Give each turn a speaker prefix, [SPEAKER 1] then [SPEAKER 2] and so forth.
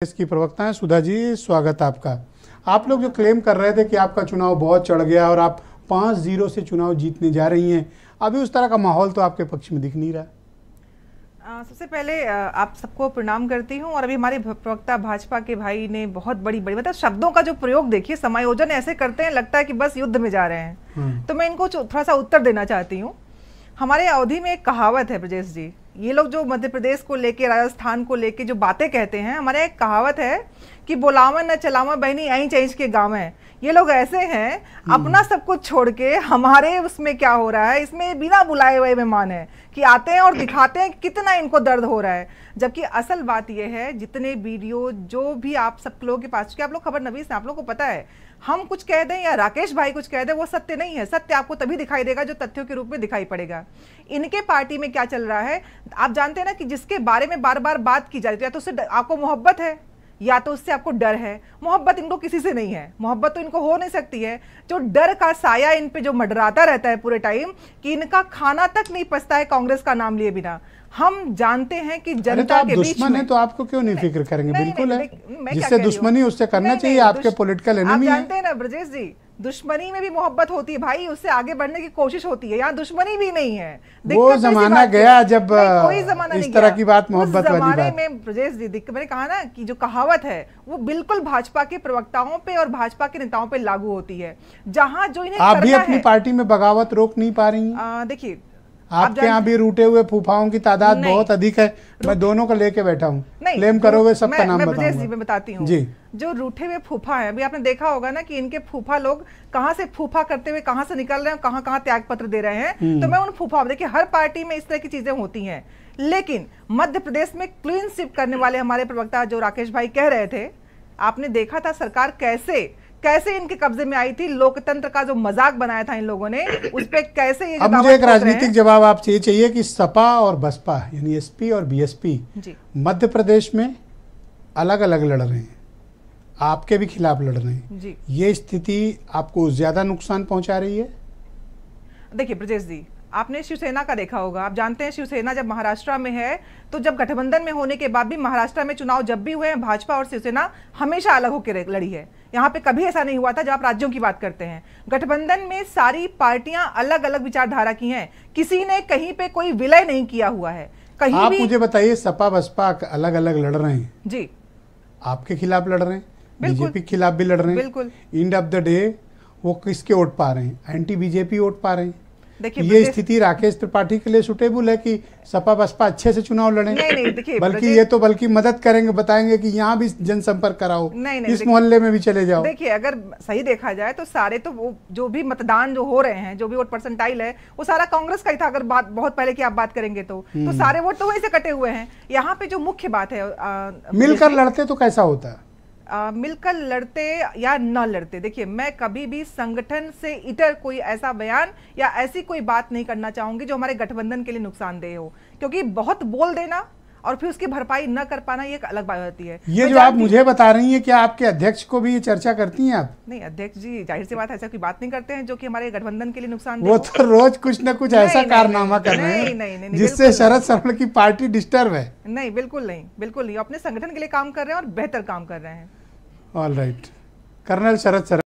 [SPEAKER 1] इसकी प्रवक्ता हैं सुधा जी, स्वागत आपका। आप लोग जो क्लेम कर रहे थे कि आपका चुनाव बहुत चढ़ गया और आप 5-0 से चुनाव जीतने जा रही हैं, अभी उस तरह का माहौल तो आपके पक्ष में दिख नहीं रहा।
[SPEAKER 2] सबसे पहले आप सबको प्रणाम करती हूं। और अभी हमारे प्रवक्ता भाजपा के भाई ने बहुत बड़ी मतलब शब्दों का जो प्रयोग देखिए, समायोजन ऐसे करते हैं, लगता है कि बस युद्ध में जा रहे हैं। तो मैं इनको थोड़ा सा उत्तर देना चाहती हूँ। हमारे अवधि में एक कहावत है ब्रजेश जी, ये लोग जो मध्य प्रदेश को लेके, राजस्थान को लेके जो बातें कहते हैं, हमारे एक कहावत है कि बोलावा न चलावा बहनी ऐं चैंच के गाँव है। ये लोग ऐसे हैं, अपना सब कुछ छोड़ के हमारे उसमें क्या हो रहा है, इसमें बिना बुलाए हुए मेहमान है कि आते हैं और दिखाते हैं कितना इनको दर्द हो रहा है। जबकि असल बात यह है, जितने वीडियो जो भी आप सब लोगों के पास, आप लोग खबर नवीस हैं, आप लोगों को पता है, हम कुछ कह दें या राकेश भाई कुछ कह दें, वो सत्य नहीं है। सत्य आपको तभी दिखाई देगा जो तथ्यों के रूप में दिखाई पड़ेगा। इनके पार्टी में क्या चल रहा है, आप जानते हैं ना कि जिसके बारे में बार बार बात की जा रही है, या तो उससे आपको मोहब्बत है या तो उससे आपको डर है। मोहब्बत इनको किसी से नहीं है, मोहब्बत तो इनको हो नहीं सकती है। जो डर का साया इन पे जो मंडराता रहता है पूरे टाइम, कि इनका खाना तक नहीं पचता है कांग्रेस का नाम लिए बिना। हम जानते हैं कि जनता के बीच में
[SPEAKER 1] दुश्मन है, तो आपको क्यों नहीं फिक्र करेंगे? बिल्कुल है, जिससे दुश्मनी उससे करना चाहिए, आपके पॉलिटिकल एनिमी है।
[SPEAKER 2] आप जानते हैं ना ब्रजेश जी, दुश्मनी में भी मोहब्बत होती है भाई, उससे आगे बढ़ने की कोशिश होती है। यहाँ दुश्मनी भी नहीं है।
[SPEAKER 1] वो जमाना गया जब कोई जमाना इस तरह की बात, मोहब्बत वाली बात
[SPEAKER 2] में ब्रजेश जी, मैंने कहा ना कि जो कहावत है वो बिल्कुल भाजपा के प्रवक्ताओं पे और भाजपा के नेताओं पे लागू होती है। जहाँ जो इन्हें
[SPEAKER 1] आप भी अपनी पार्टी में बगावत रोक नहीं पा रही हैं।
[SPEAKER 2] देखिए,
[SPEAKER 1] आपके यहाँ भी रूठे हुए फूफाओं की तादाद बहुत अधिक है। मैं दोनों को लेके बैठा हूँ, क्लेम करोगे सबका नाम बताऊंगा।
[SPEAKER 2] मैं बताती हूँ
[SPEAKER 1] जी।
[SPEAKER 2] जो रूठे हुए फूफा है, अभी आपने देखा होगा ना कि इनके फूफा लोग कहाँ से फूफा करते हुए कहाँ से निकल रहे हैं, कहाँ कहाँ त्याग पत्र दे रहे हैं। तो मैं उन फूफा, देखिए हर पार्टी में इस तरह की चीजें होती हैं, लेकिन मध्य प्रदेश में क्लीन स्वीप करने वाले हमारे प्रवक्ता जो राकेश भाई कह रहे थे, आपने देखा था सरकार कैसे इनके कब्जे में आई थी। लोकतंत्र का जो मजाक बनाया था इन लोगों ने, उस पे कैसे ये
[SPEAKER 1] अब मुझे एक राजनीतिक जवाब आपसे चाहिए कि सपा और बसपा यानी एसपी और बीएसपी मध्य प्रदेश में अलग अलग लड़ रहे हैं, आपके भी खिलाफ लड़ रहे हैं। ये स्थिति आपको ज्यादा नुकसान पहुंचा रही है?
[SPEAKER 2] देखिए ब्रजेश जी, आपने शिवसेना का देखा होगा, आप जानते हैं शिवसेना जब महाराष्ट्र में है, तो जब गठबंधन में होने के बाद भी महाराष्ट्र में चुनाव जब भी हुए हैं, भाजपा और शिवसेना हमेशा अलग होकर लड़ी है। यहाँ पे कभी ऐसा नहीं हुआ था। जब आप राज्यों की बात करते हैं, गठबंधन में सारी पार्टियां अलग अलग विचारधारा की हैं, किसी ने कहीं पे कोई विलय नहीं किया हुआ है कहीं
[SPEAKER 1] आप
[SPEAKER 2] भी।
[SPEAKER 1] मुझे बताइए, सपा बसपा अलग अलग लड़ रहे हैं
[SPEAKER 2] जी,
[SPEAKER 1] आपके खिलाफ लड़ रहे हैं, बीजेपी के खिलाफ भी लड़ रहे हैं।
[SPEAKER 2] बिल्कुल।
[SPEAKER 1] एंड ऑफ द डे वो किसके वोट पा रहे हैं? एंटी बीजेपी वोट पा रहे हैं।
[SPEAKER 2] देखिए,
[SPEAKER 1] ये स्थिति राकेश त्रिपाठी के लिए सुटेबल है कि सपा बसपा अच्छे से चुनाव लड़े?
[SPEAKER 2] नहीं, देखिए,
[SPEAKER 1] बल्कि मदद करेंगे, बताएंगे कि यहाँ भी जनसंपर्क कराओ,
[SPEAKER 2] नहीं,
[SPEAKER 1] इस मोहल्ले में भी चले जाओ।
[SPEAKER 2] देखिए, अगर सही देखा जाए तो सारे तो वो जो भी मतदान जो हो रहे हैं, जो भी वोट परसेंटाइल है, वो सारा कांग्रेस का ही था। अगर बात बहुत पहले की आप बात करेंगे तो सारे वोट तो वहीं से कटे हुए हैं। यहाँ पे जो मुख्य बात है,
[SPEAKER 1] मिलकर लड़ते तो कैसा होता है?
[SPEAKER 2] मिलकर लड़ते या न लड़ते, देखिए मैं कभी भी संगठन से इतर कोई ऐसा बयान या ऐसी कोई बात नहीं करना चाहूंगी जो हमारे गठबंधन के लिए नुकसानदेह हो, क्योंकि बहुत बोल देना और फिर उसकी भरपाई न कर पाना ये एक अलग बात होती है।
[SPEAKER 1] ये जो आप मुझे बता रही हैं, क्या आपके अध्यक्ष को भी ये चर्चा करती हैं आप?
[SPEAKER 2] नहीं, अध्यक्ष जी जाहिर सी बात ऐसा कोई बात नहीं करते हैं जो कि हमारे गठबंधन के लिए नुकसान।
[SPEAKER 1] वो तो रोज कुछ न कुछ ऐसा कारनामा कर रहे हैं जिससे शरद शरण की पार्टी डिस्टर्ब है।
[SPEAKER 2] नहीं, बिल्कुल नहीं, अपने संगठन के लिए काम कर रहे हैं और बेहतर काम कर रहे हैं।
[SPEAKER 1] ऑल राइट, कर्नल शरद शरण।